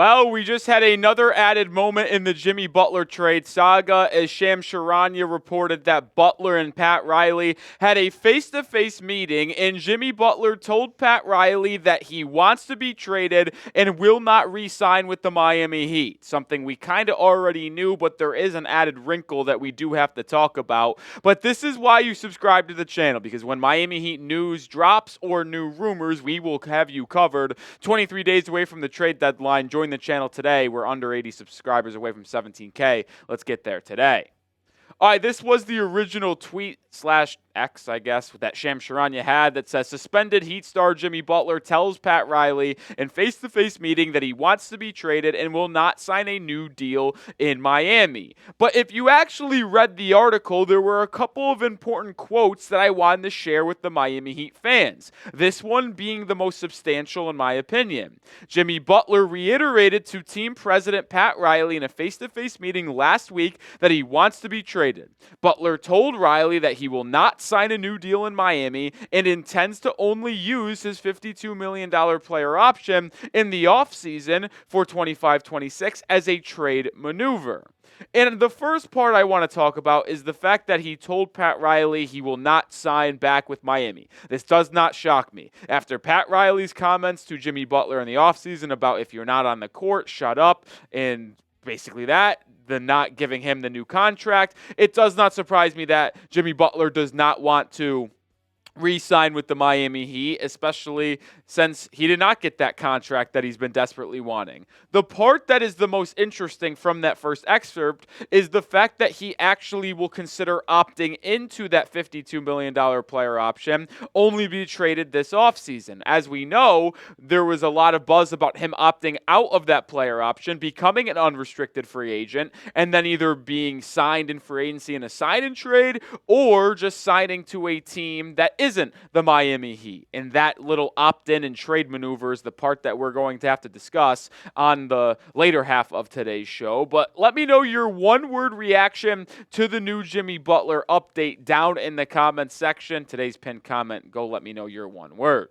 Well, we just had another added moment in the Jimmy Butler trade saga as Shams Charania reported that Butler and Pat Riley had a face-to-face meeting, and Jimmy Butler told Pat Riley that he wants to be traded and will not re-sign with the Miami Heat. Something we kind of already knew, but there is an added wrinkle that we do have to talk about. But this is why you subscribe to the channel, because when Miami Heat news drops or new rumors, we will have you covered. 23 days away from the trade deadline. Join the channel today. We're under 80 subscribers away from 17K. Let's get there today. All right, this was the original tweet / X, I guess, that Shams Charania had that says, suspended Heat star Jimmy Butler tells Pat Riley in face-to-face meeting that he wants to be traded and will not sign a new deal in Miami. But if you actually read the article, there were a couple of important quotes that I wanted to share with the Miami Heat fans. This one being the most substantial in my opinion. Jimmy Butler reiterated to team president Pat Riley in a face-to-face meeting last week that he wants to be traded. Butler told Riley that he will not sign a new deal in Miami and intends to only use his $52 million player option in the offseason for 25-26 as a trade maneuver. And the first part I want to talk about is the fact that he told Pat Riley he will not sign back with Miami. This does not shock me. After Pat Riley's comments to Jimmy Butler in the offseason about if you're not on the court, shut up, and basically that, the not giving him the new contract, it does not surprise me that Jimmy Butler does not want to re-sign with the Miami Heat, especially since he did not get that contract that he's been desperately wanting. The part that is the most interesting from that first excerpt is the fact that he actually will consider opting into that $52 million player option, only be traded this offseason. As we know, there was a lot of buzz about him opting out of that player option, becoming an unrestricted free agent, and then either being signed in free agency in a sign-and-trade or just signing to a team that isn't the Miami Heat. And that little opt-in and trade maneuver is the part that we're going to have to discuss on the later half of today's show. But let me know your one-word reaction to the new Jimmy Butler update down in the comments section. Today's pinned comment, go let me know your one word.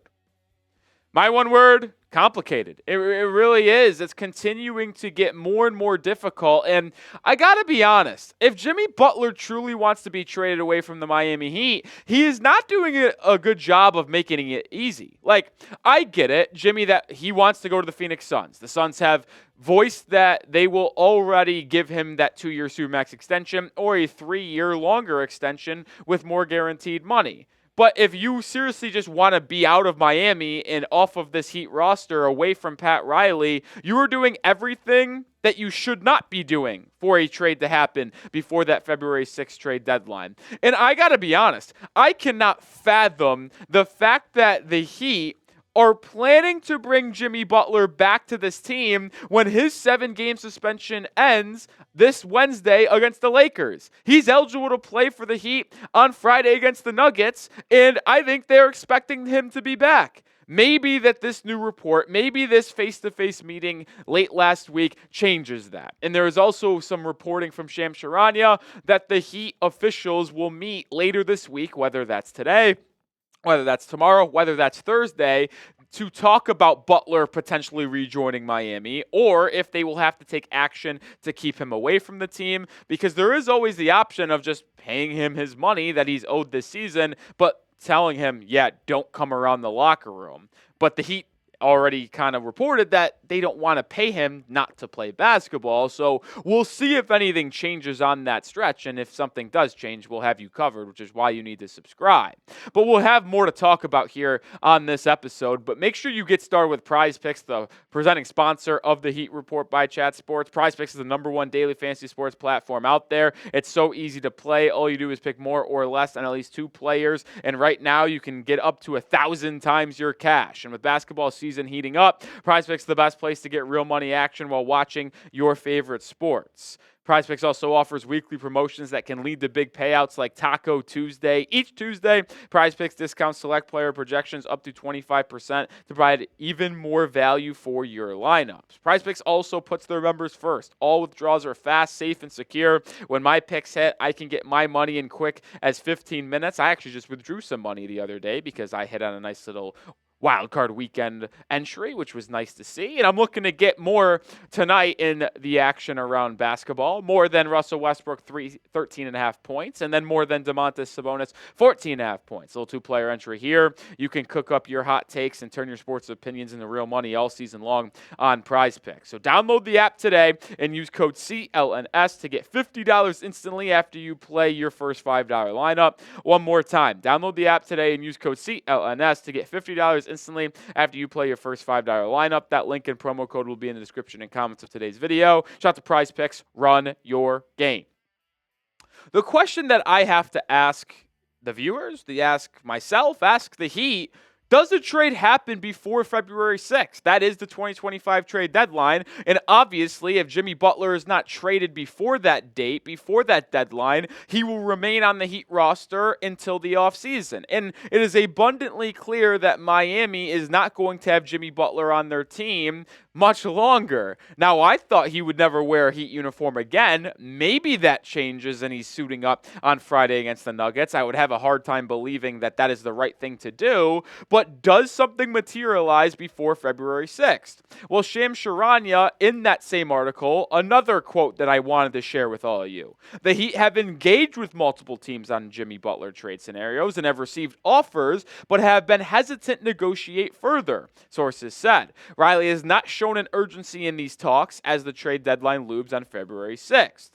My one word, complicated. It really is. It's continuing to get more and more difficult. And I got to be honest, if Jimmy Butler truly wants to be traded away from the Miami Heat, he is not doing a good job of making it easy. Like, I get it, Jimmy, that he wants to go to the Phoenix Suns. The Suns have voiced that they will already give him that 2-year Supermax extension or a 3-year longer extension with more guaranteed money. But if you seriously just want to be out of Miami and off of this Heat roster away from Pat Riley, you are doing everything that you should not be doing for a trade to happen before that February 6th trade deadline. And I got to be honest, I cannot fathom the fact that the Heat are planning to bring Jimmy Butler back to this team when his 7-game suspension ends this Wednesday against the Lakers. He's eligible to play for the Heat on Friday against the Nuggets, and I think they're expecting him to be back. Maybe that this new report, maybe this face-to-face meeting late last week changes that. And there is also some reporting from Shams Charania that the Heat officials will meet later this week, whether that's today, whether that's tomorrow, whether that's Thursday, to talk about Butler potentially rejoining Miami, or if they will have to take action to keep him away from the team, because there is always the option of just paying him his money that he's owed this season, but telling him, yeah, don't come around the locker room. But the Heat already kind of reported that they don't want to pay him not to play basketball. So we'll see if anything changes on that stretch. And if something does change, we'll have you covered, which is why you need to subscribe. But we'll have more to talk about here on this episode. But make sure you get started with PrizePicks, the presenting sponsor of the Heat Report by Chat Sports. PrizePicks is the #1 daily fantasy sports platform out there. It's so easy to play. All you do is pick more or less on at least 2 players. And right now you can get up to 1,000 times your cash. And with basketball season heating up, PrizePicks is the best place to get real money action while watching your favorite sports. PrizePicks also offers weekly promotions that can lead to big payouts like Taco Tuesday. Each Tuesday, PrizePicks discounts select player projections up to 25% to provide even more value for your lineups. PrizePicks also puts their members first. All withdrawals are fast, safe, and secure. When my picks hit, I can get my money in quick as 15 minutes. I actually just withdrew some money the other day because I hit on a nice little wild card weekend entry, which was nice to see. And I'm looking to get more tonight in the action around basketball, more than Russell Westbrook 13.5 points, and then more than Domantas Sabonis 14.5 points. Little two-player entry here. You can cook up your hot takes and turn your sports opinions into real money all season long on PrizePicks. So download the app today and use code CLNS to get $50 instantly after you play your first $5 lineup. One more time, download the app today and use code CLNS to get $50 instantly after you play your first $5 lineup. That link and promo code will be in the description and comments of today's video. Shout out to PrizePicks. Run your game. The question that I have to ask the viewers, ask myself, ask the Heat, does the trade happen before February 6th? That is the 2025 trade deadline. And obviously, if Jimmy Butler is not traded before that date, before that deadline, he will remain on the Heat roster until the offseason. And it is abundantly clear that Miami is not going to have Jimmy Butler on their team much longer. Now, I thought he would never wear a Heat uniform again. Maybe that changes and he's suiting up on Friday against the Nuggets. I would have a hard time believing that that is the right thing to do. But does something materialize before February 6th? Well, Shams Charania, in that same article, another quote that I wanted to share with all of you. The Heat have engaged with multiple teams on Jimmy Butler trade scenarios and have received offers, but have been hesitant to negotiate further, sources said. Riley has not shown an urgency in these talks as the trade deadline looms on February 6th.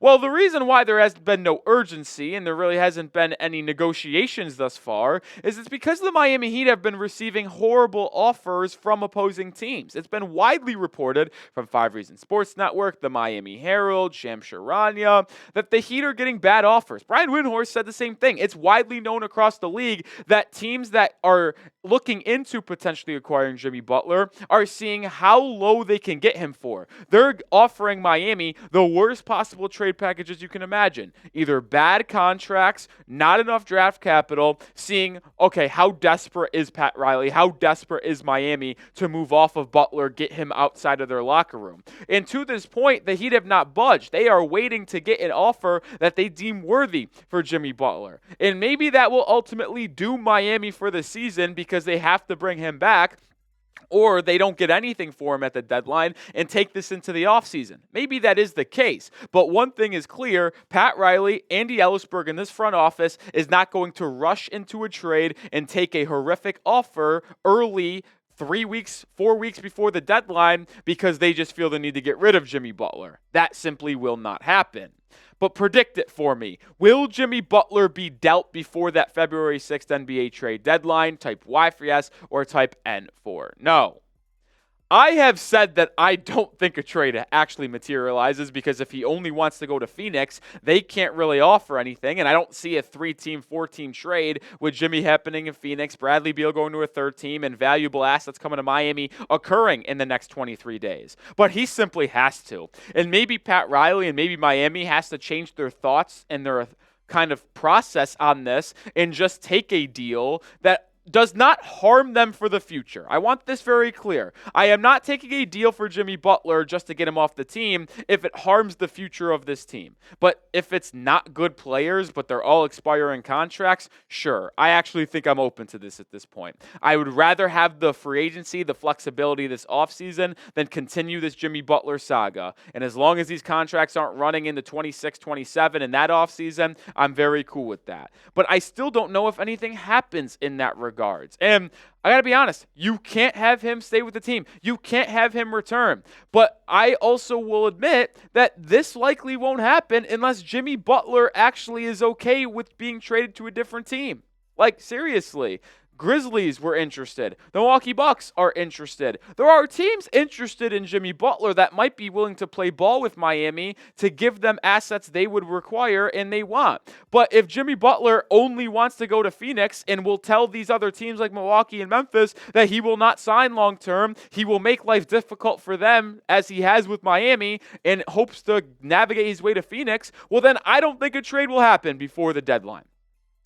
Well, the reason why there has been no urgency and there really hasn't been any negotiations thus far is it's because the Miami Heat have been receiving horrible offers from opposing teams. It's been widely reported from 5 Reasons Sports Network, the Miami Herald, Shams Charania, that the Heat are getting bad offers. Brian Windhorst said the same thing. It's widely known across the league that teams that are looking into potentially acquiring Jimmy Butler are seeing how low they can get him for. They're offering Miami the worst possible trade packages you can imagine. Either bad contracts, not enough draft capital, seeing, okay, how desperate is Pat Riley? How desperate is Miami to move off of Butler, get him outside of their locker room? And to this point, the Heat have not budged. They are waiting to get an offer that they deem worthy for Jimmy Butler. And maybe that will ultimately do Miami for the season because they have to bring him back, or they don't get anything for him at the deadline and take this into the offseason. Maybe that is the case. But one thing is clear, Pat Riley, Andy Ellisberg, and this front office is not going to rush into a trade and take a horrific offer early 3 weeks, 4 weeks before the deadline because they just feel the need to get rid of Jimmy Butler. That simply will not happen. But predict it for me. Will Jimmy Butler be dealt before that February 6th NBA trade deadline? Type Y for yes or type N for no. I have said that I don't think a trade actually materializes because if he only wants to go to Phoenix, they can't really offer anything. And I don't see a 3-team, 4-team trade with Jimmy happening in Phoenix, Bradley Beal going to a 3rd team, and valuable assets coming to Miami occurring in the next 23 days. But he simply has to. And maybe Pat Riley and maybe Miami has to change their thoughts and their kind of process on this and just take a deal that does not harm them for the future. I want this very clear. I am not taking a deal for Jimmy Butler just to get him off the team if it harms the future of this team. But if it's not good players, but they're all expiring contracts, sure. I actually think I'm open to this at this point. I would rather have the free agency, the flexibility this offseason than continue this Jimmy Butler saga. And as long as these contracts aren't running into 26, 27 in that offseason, I'm very cool with that. But I still don't know if anything happens in that regard. And I got to be honest, you can't have him stay with the team. You can't have him return. But I also will admit that this likely won't happen unless Jimmy Butler actually is okay with being traded to a different team. Like, seriously. Grizzlies were interested. The Milwaukee Bucks are interested. There are teams interested in Jimmy Butler that might be willing to play ball with Miami to give them assets they would require and they want. But if Jimmy Butler only wants to go to Phoenix and will tell these other teams like Milwaukee and Memphis that he will not sign long term, he will make life difficult for them as he has with Miami and hopes to navigate his way to Phoenix, well then I don't think a trade will happen before the deadline.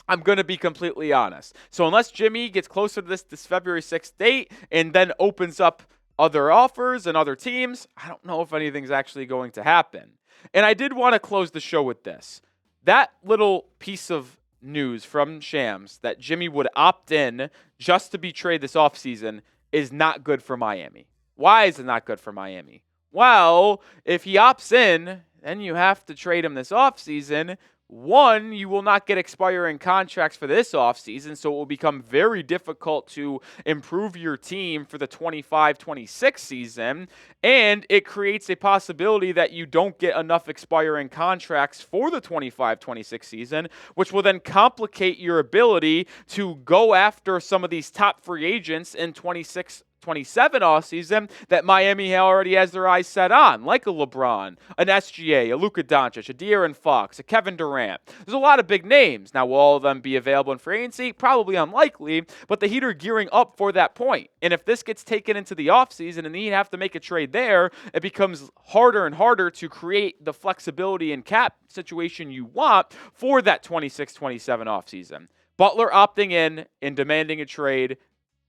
I'm going to be completely honest. So unless Jimmy gets closer to this February 6th date and then opens up other offers and other teams, I don't know if anything's actually going to happen. And I did want to close the show with this. That little piece of news from Shams that Jimmy would opt in just to be traded this offseason is not good for Miami. Why is it not good for Miami? Well, if he opts in, then you have to trade him this offseason. One, you will not get expiring contracts for this offseason, so it will become very difficult to improve your team for the 25-26 season. And it creates a possibility that you don't get enough expiring contracts for the 25-26 season, which will then complicate your ability to go after some of these top free agents in 26-27 offseason that Miami already has their eyes set on, like a LeBron, an SGA, a Luka Doncic, a De'Aaron Fox, a Kevin Durant. There's a lot of big names. Now, will all of them be available in free agency? Probably unlikely, but the Heat are gearing up for that point. And if this gets taken into the offseason and the Heat have to make a trade there, it becomes harder and harder to create the flexibility and cap situation you want for that 26-27 offseason. Butler opting in and demanding a trade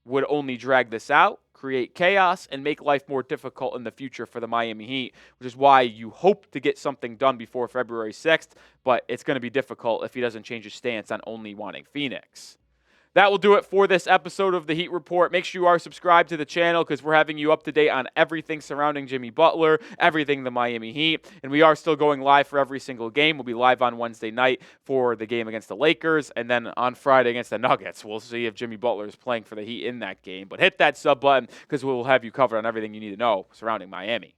would only drag this out, create chaos, and make life more difficult in the future for the Miami Heat, which is why you hope to get something done before February 6th, but it's going to be difficult if he doesn't change his stance on only wanting Phoenix. That will do it for this episode of the Heat Report. Make sure you are subscribed to the channel because we're having you up to date on everything surrounding Jimmy Butler, everything the Miami Heat, and we are still going live for every single game. We'll be live on Wednesday night for the game against the Lakers, and then on Friday against the Nuggets. We'll see if Jimmy Butler is playing for the Heat in that game. But hit that sub button because we'll have you covered on everything you need to know surrounding Miami.